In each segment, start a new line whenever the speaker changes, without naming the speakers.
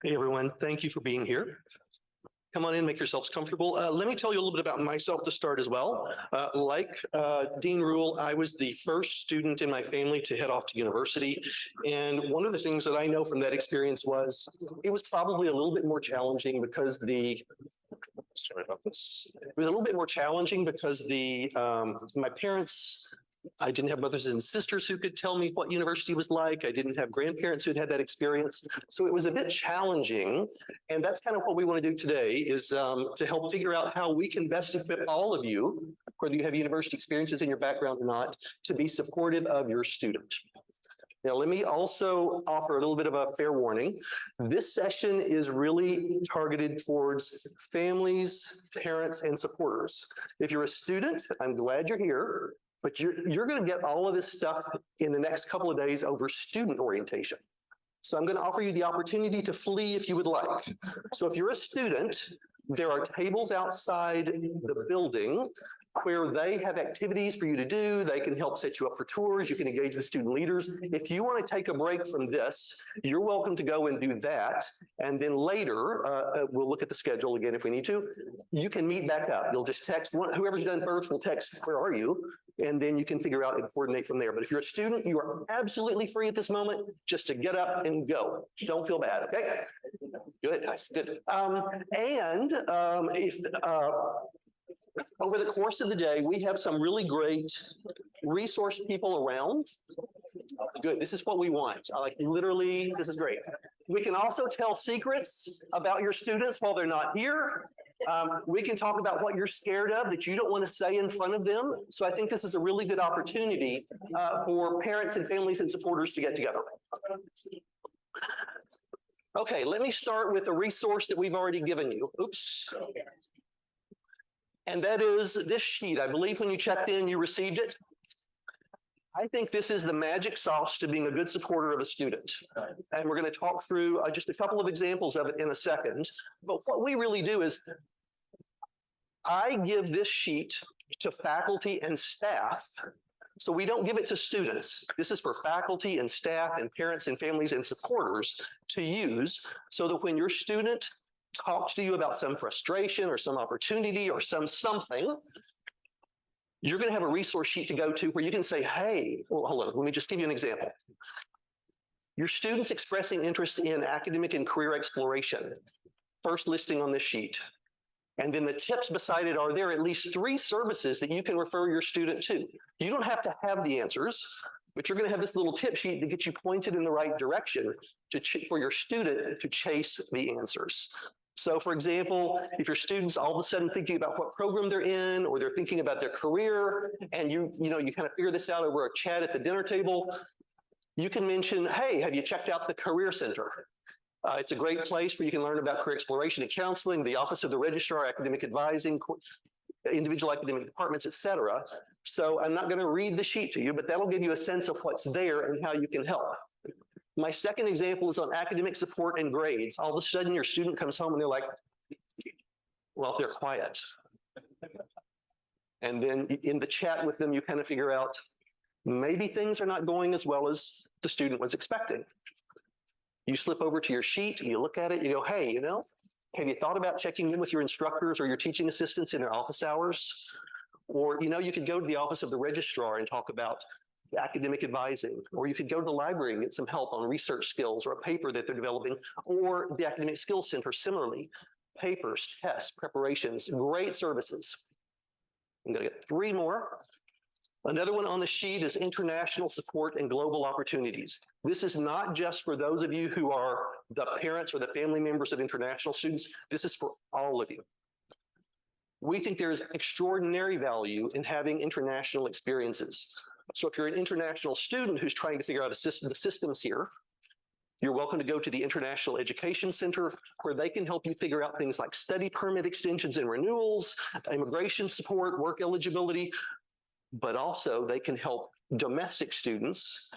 Hey, everyone. Thank you for being here. Come on in, make yourselves comfortable. Let me tell you a little bit about myself to start as well. Like Dean Rule, I was the first student in my family to head off to university. And one of the things that I know from that experience was it was probably a little bit more challenging because sorry about this. It was a little bit more challenging because my parents, I didn't have brothers and sisters who could tell me what university was like. I didn't have grandparents who'd had that experience. So it was a bit challenging. And that's kind of what we want to do today is to help figure out how we can best equip all of you, whether you have university experiences in your background or not, to be supportive of your student. Now, let me also offer a little bit of a fair warning. This session is really targeted towards families, parents, and supporters. If you're a student, I'm glad you're here. But you're going to get all of this stuff in the next couple of days over student orientation. So I'm going to offer you the opportunity to flee if you would like. So if you're a student, there are tables outside the building where they have activities for you to do. They can help set you up for tours. You can engage with student leaders. If you want to take a break from this, you're welcome to go and do that. And then later, we'll look at the schedule again if we need to. You can meet back up. You'll just text, whoever's done first will text, where are you? And then you can figure out and coordinate from there. But if you're a student, you are absolutely free at this moment just to get up and go. Don't feel bad, okay? Good, nice, good. Over the course of the day, we have some really great resource people around. Good, this is what we want. Like literally, this is great. We can also tell secrets about your students while they're not here. We can talk about what you're scared of that you don't want to say in front of them. So I think this is a really good opportunity for parents and families and supporters to get together. Okay, let me start with a resource that we've already given you. Oops. And that is this sheet. I believe when you checked in, you received it. I think this is the magic sauce to being a good supporter of a student. And we're going to talk through just a couple of examples of it in a second. But what we really do is I give this sheet to faculty and staff. So we don't give it to students. This is for faculty and staff and parents and families and supporters to use so that when your student talks to you about some frustration or some opportunity or something, you're going to have a resource sheet to go to where you can say, hey, well, hold on, let me just give you an example. Your students expressing interest in academic and career exploration, first listing on this sheet. And then the tips beside it are there at least 3 services that you can refer your student to. You don't have to have the answers, but you're going to have this little tip sheet to get you pointed in the right direction for your student to chase the answers. So for example, if your student's all of a sudden thinking about what program they're in, or they're thinking about their career, and you kind of figure this out over a chat at the dinner table, you can mention, hey, have you checked out the Career Center? It's a great place where you can learn about career exploration and counseling, the Office of the Registrar, academic advising, individual academic departments, et cetera. So I'm not going to read the sheet to you, but that'll give you a sense of what's there and how you can help. My second example is on academic support and grades. All of a sudden, your student comes home and they're like, well, they're quiet. And then in the chat with them, you kind of figure out maybe things are not going as well as the student was expecting. You slip over to your sheet, you look at it, you go, hey, have you thought about checking in with your instructors or your teaching assistants in their office hours? Or, you could go to the Office of the Registrar and talk about academic advising, or you could go to the library and get some help on research skills or a paper that they're developing, or the Academic Skills Center, similarly, papers, tests, preparations, great services. I'm going to get 3 more. Another one on the sheet is international support and global opportunities. This is not just for those of you who are the parents or the family members of international students. This is for all of you. We think there's extraordinary value in having international experiences. So if you're an international student who's trying to figure out the systems here, you're welcome to go to the International Education Center, where they can help you figure out things like study permit extensions and renewals, immigration support, work eligibility, but also they can help domestic students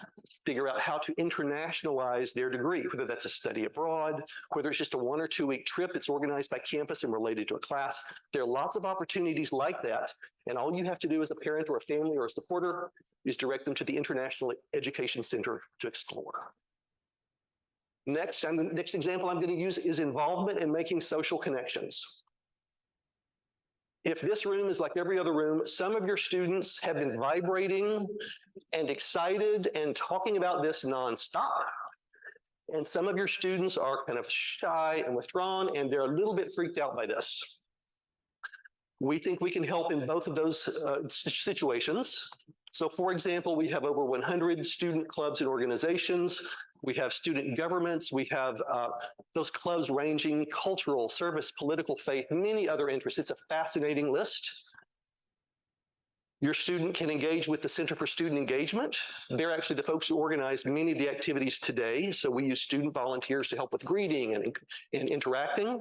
figure out how to internationalize their degree, whether that's a study abroad, whether it's just a 1 or 2 week trip that's organized by campus and related to a class. There are lots of opportunities like that. And all you have to do as a parent or a family or a supporter is direct them to the International Education Center to explore. Next example I'm going to use is involvement in making social connections. If this room is like every other room, some of your students have been vibrating and excited and talking about this nonstop. And some of your students are kind of shy and withdrawn, and they're a little bit freaked out by this. We think we can help in both of those situations. So for example, we have over 100 student clubs and organizations. We have student governments. We have those clubs ranging cultural, service, political, faith, many other interests. It's a fascinating list. Your student can engage with the Center for Student Engagement. They're actually the folks who organize many of the activities today. So we use student volunteers to help with greeting and interacting.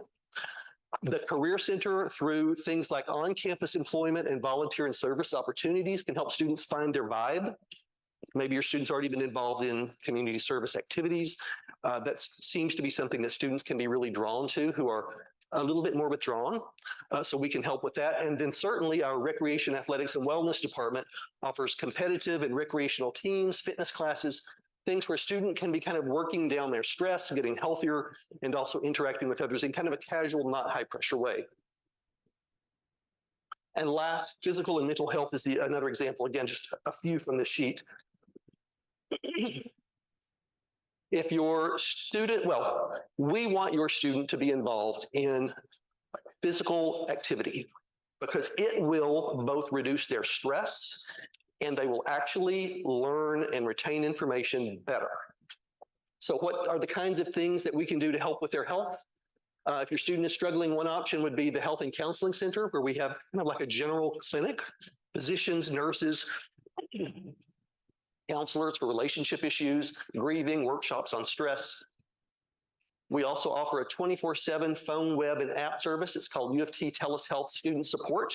The Career Center, through things like on-campus employment and volunteer and service opportunities, can help students find their vibe. Maybe your student's already been involved in community service activities. That seems to be something that students can be really drawn to, who are a little bit more withdrawn. So we can help with that. And then certainly our Recreation, Athletics, and Wellness Department offers competitive and recreational teams, fitness classes, things where a student can be kind of working down their stress, getting healthier, and also interacting with others in kind of a casual, not high pressure way. And last, physical and mental health is another example. Again, just a few from the sheet. If your student, well, we want your student to be involved in physical activity because it will both reduce their stress and they will actually learn and retain information better. So what are the kinds of things that we can do to help with their health? If your student is struggling, one option would be the Health and Counseling Center, where we have kind of like a general clinic, physicians, nurses, counselors for relationship issues, grieving, workshops on stress. We also offer a 24/7 phone, web, and app service. It's called U of T TELUS Health Student Support.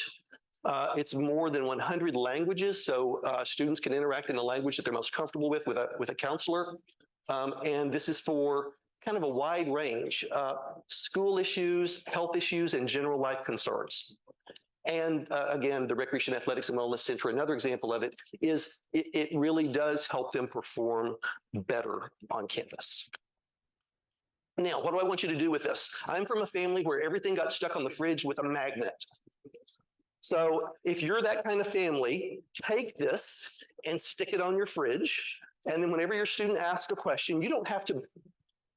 It's more than 100 languages, so students can interact in the language that they're most comfortable with a counselor. And this is for kind of a wide range, school issues, health issues, and general life concerns. And again, the Recreation, Athletics, and Wellness Center, another example of it is it really does help them perform better on campus. Now, what do I want you to do with this? I'm from a family where everything got stuck on the fridge with a magnet. So if you're that kind of family, take this and stick it on your fridge. And then whenever your student asks a question, you don't have to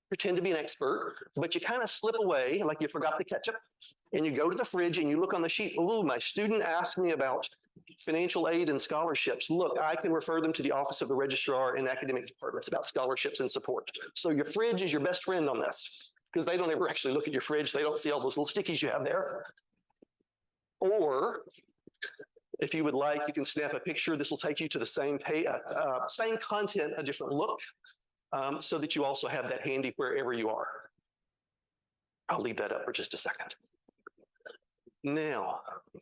pretend to be an expert, but you kind of slip away like you forgot the ketchup, and you go to the fridge and you look on the sheet. Oh, my student asked me about financial aid and scholarships. Look, I can refer them to the Office of the Registrar in academic departments about scholarships and support. So your fridge is your best friend on this, because they don't ever actually look at your fridge. They don't see all those little stickies you have there. Or if you would like, you can snap a picture. This will take you to the same same content, a different look, so that you also have that handy wherever you are. I'll leave that up for just a second. Now, I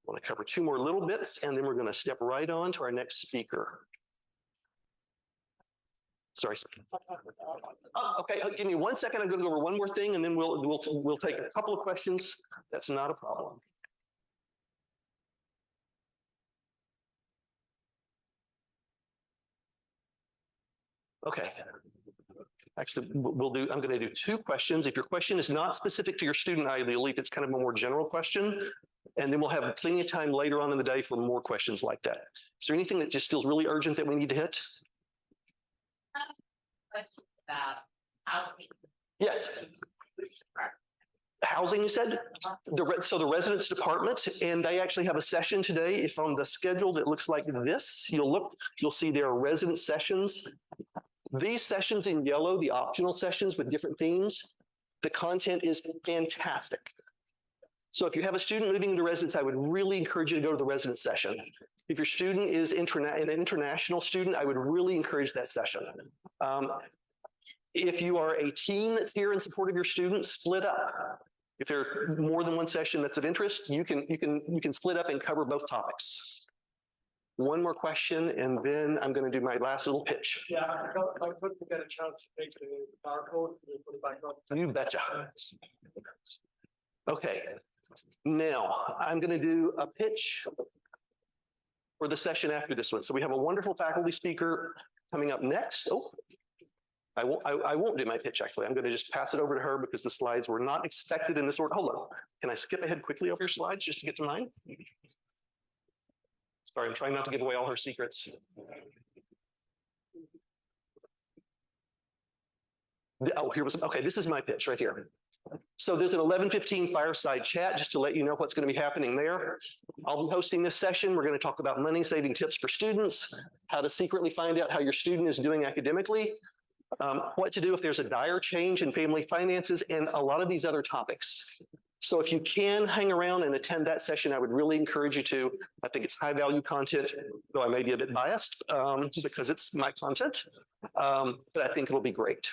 want to cover two more little bits, and then we're going to step right on to our next speaker. Sorry. Oh, okay, give me 1 second. I'm going to go over one more thing, and then we'll take a couple of questions. That's not a problem. Okay. Actually, I'm going to do two questions. If your question is not specific to your student, I believe it's kind of a more general question. And then we'll have plenty of time later on in the day for more questions like that. Is there anything that just feels really urgent that we need to hit?
Question about housing.
Yes. Housing, you said? So the residence department, and they actually have a session today. If on the schedule that looks like this, you'll see there are residence sessions. These sessions in yellow, the optional sessions with different themes, the content is fantastic. So if you have a student moving into residence, I would really encourage you to go to the residence session. If your student is an international student, I would really encourage that session. If you are a team that's here in support of your students, split up. If there are more than one session that's of interest, you can split up and cover both topics. One more question, and then I'm going to do my last little pitch.
Yeah, I couldn't get a chance to take the barcode and put it back up.
You betcha. Okay, now I'm going to do a pitch for the session after this one. So we have a wonderful faculty speaker coming up next. Oh, I won't do my pitch, actually. I'm going to just pass it over to her because the slides were not expected in this order. Hold on. Can I skip ahead quickly over your slides just to get to mine? Sorry, I'm trying not to give away all her secrets. Oh, here was, okay, this is my pitch right here. So there's an 11:15 fireside chat just to let you know what's going to be happening there. I'll be hosting this session. We're going to talk about money saving tips for students, how to secretly find out how your student is doing academically, what to do if there's a dire change in family finances, and a lot of these other topics. So if you can hang around and attend that session, I would really encourage you to. I think it's high value content, though I may be a bit biased because it's my content, but I think it'll be great.